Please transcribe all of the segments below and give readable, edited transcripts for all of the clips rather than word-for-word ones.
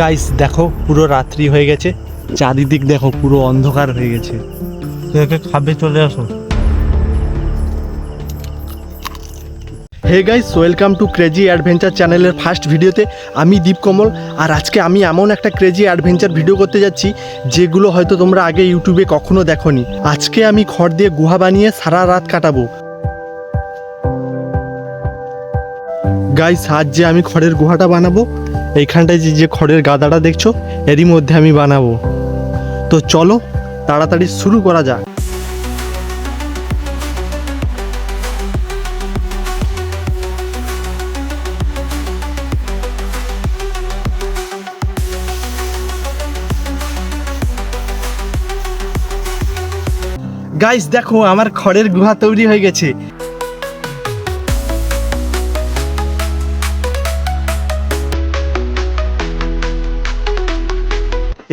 Guys দেখো পুরো রাত্রি হয়ে গেছে, চারিদিক দেখো পুরো অন্ধকার হয়ে গেছে। খাবে চলে আসো। Hey guys, welcome to crazy adventure চ্যানেলের ফার্স্ট ভিডিওতে। আমি দীপকমল, আর আজকে আমি এমন একটা ক্রেজি অ্যাডভেঞ্চার ভিডিও করতে যাচ্ছি যেগুলো হয়তো তোমরা আগে ইউটিউবে কখনো দেখোনি। আজকে আমি খড় দিয়ে গুহা বানিয়ে সারা রাত কাটাবো। গাইস আজ যে আমি খড়ের গুহাটা বানাবো, এইখানটায় যে খড়ের গাদাটা দেখছো এরই মধ্যে আমি বানাবো। তো চলো তাড়াতাড়ি শুরু করা যাক। গাইস দেখো আমার খড়ের গুহা তৈরি হয়ে গেছে।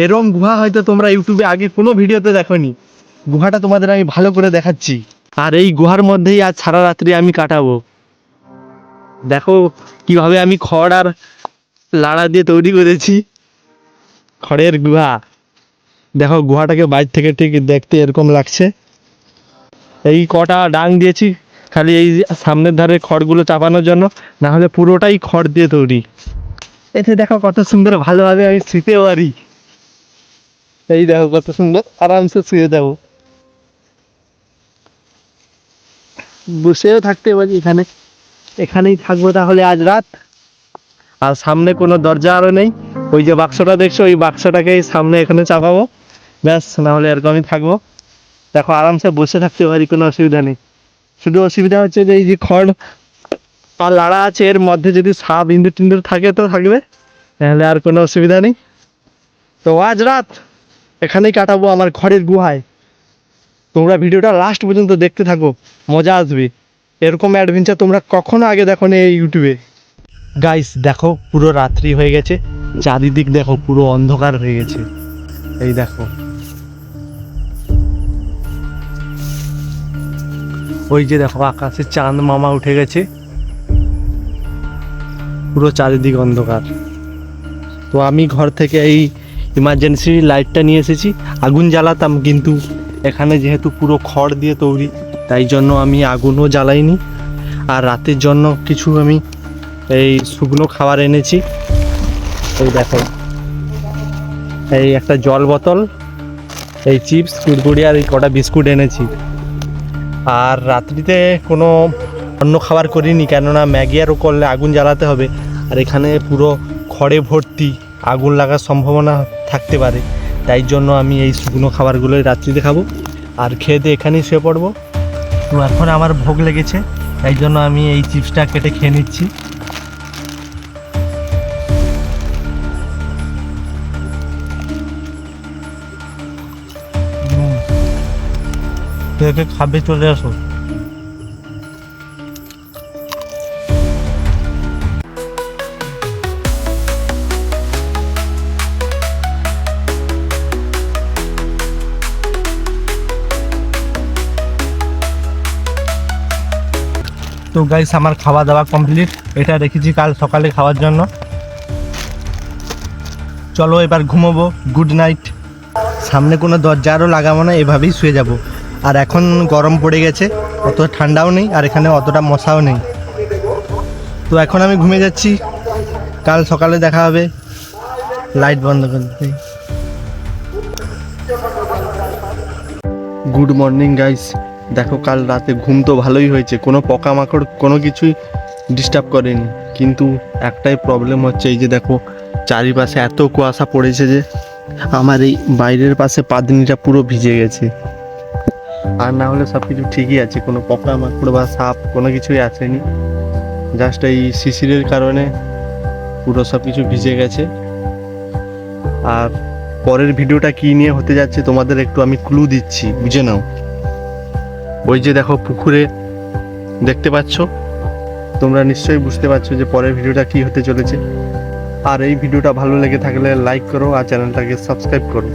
এরকম গুহা হয়তো তোমরা ইউটিউবে আগে কোনো ভিডিওতে দেখোনি। গুহাটা তোমাদের আমি ভালো করে দেখাচ্ছি, আর এই গুহার মধ্যেই আজ সারা রাত্রি আমি কাটাবো। দেখো কিভাবে আমি খড় আর লাড়া দিয়ে তৈরি করেছি খড়ের গুহা। দেখো গুহাটাকে বাইরে থেকে ঠিক দেখতে এরকম লাগছে। এই কটা ডাং দিয়েছি খালি এই সামনের ধারে খড়গুলো চাপানোর জন্য, না হলে পুরোটাই খড় দিয়ে তৈরি। এতে দেখো কত সুন্দর ভালোভাবে আমি শুতে পারি। এই দেখো কত সুন্দর আরামসে শুয়ে যাবো, বসেও থাকতে পারি এখানে। এখানেই থাকবো তাহলে আজ রাত। আর সামনে কোনো দরজা আরও নেই, ওই যে বাক্সটা দেখছো ওই বাক্সটাকেই সামনে এখানে চাপাবো, ব্যাস। না হলে এরকমই থাকবো। দেখো আরামসে বসে থাকতে পারি, কোনো অসুবিধা নেই। শুধু অসুবিধা হচ্ছে যে এই যে খড় আর লাড়া আছে এর মধ্যে যদি সাপ ইঁদুর টিন্দুর থাকে তো থাকবে, তাহলে আর কোনো অসুবিধা নেই। তো আজ রাত এখানেই কাটাবো আমার খড়ের গুহায়। তোমরা ভিডিওটা লাস্ট পর্যন্ত দেখতে থাকো, মজা আসবে। এরকম অ্যাডভেঞ্চার তোমরা কখনো আগে দেখো না এই ইউটিউবে। গাইস দেখো পুরো রাত্রি হয়ে গেছে, চারিদিক দেখো পুরো অন্ধকার হয়ে গেছে। এই দেখো ওই যে দেখো আকাশে চাঁদ মামা উঠে গেছে, পুরো চারিদিক অন্ধকার। তো আমি ঘর থেকে এই ইমার্জেন্সি লাইটটা নিয়ে এসেছি। আগুন জ্বালাতাম, কিন্তু এখানে যেহেতু পুরো খড় দিয়ে তৈরি তাই জন্য আমি আগুনও জ্বালাইনি। আর রাতের জন্য কিছু আমি এই শুকনো খাবার এনেছি। এই দেখো এই একটা জল বোতল, এই চিপস কুড়কুড়ি আর এই কটা বিস্কুট এনেছি। আর রাত্রিতে কোনো অন্য খাবার করিনি, কেননা ম্যাগি আরও করলে আগুন জ্বালাতে হবে। আর এখানে পুরো খড়ে ভর্তি, আগুন লাগার সম্ভাবনা থাকতে পারে। তাই জন্য আমি এই শুকনো খাবারগুলোই রাত্রিতে খাবো, আর খেয়ে দিয়ে এখানেই শুয়ে পড়বো। তো এখন আমার ভোগ লেগেছে, তাই জন্য আমি এই চিপসটা কেটে খেয়ে নিচ্ছি। খাবে চলে আসো। তো গাইস আমার খাওয়া দাওয়া কমপ্লিট, এটা রেখেছি কাল সকালে খাওয়ার জন্য। চলো এবার ঘুমোবো, গুড নাইট। সামনে কোনো দরজা আরও লাগাবো না, এভাবেই শুয়ে যাব। আর এখন গরম পড়ে গেছে, অত ঠান্ডাও নেই, আর এখানে অতটা মশাও নেই। তো এখন আমি ঘুমিয়ে যাচ্ছি, কাল সকালে দেখা হবে। লাইট বন্ধ করতে। Good morning guys. দেখো কাল রাতে ঘুম তো ভালোই হয়েছে, কোনো পোকামাকড় কোনো কিছুই ডিস্টার্ব করেনি। কিন্তু একটাই প্রবলেম হচ্ছে, এই যে দেখো চারিপাশে এত কুয়াশা পড়েছে যে আমার এই বাইরের পাশে পাদনিটা পুরো ভিজে গেছে। আর না হলে সব কিছু ঠিকই আছে, কোনো পোকামাকড় বা সাপ কোনো কিছুই আসেনি। জাস্ট এই শিশিরের কারণে পুরো সব কিছু ভিজে গেছে। আর পরের ভিডিওটা কী নিয়ে হতে যাচ্ছে তোমাদের একটু আমি ক্লু দিচ্ছি, বুঝে নাও। ওই যে দেখো পুকুরে দেখতে পাচ্ছ, তোমরা নিশ্চয়ই বুঝতে পারছো যে পরের ভিডিওটা কী হতে চলেছে। আর এই ভিডিওটা ভালো লেগে থাকলে লাইক করো আর চ্যানেলটাকে সাবস্ক্রাইব করো।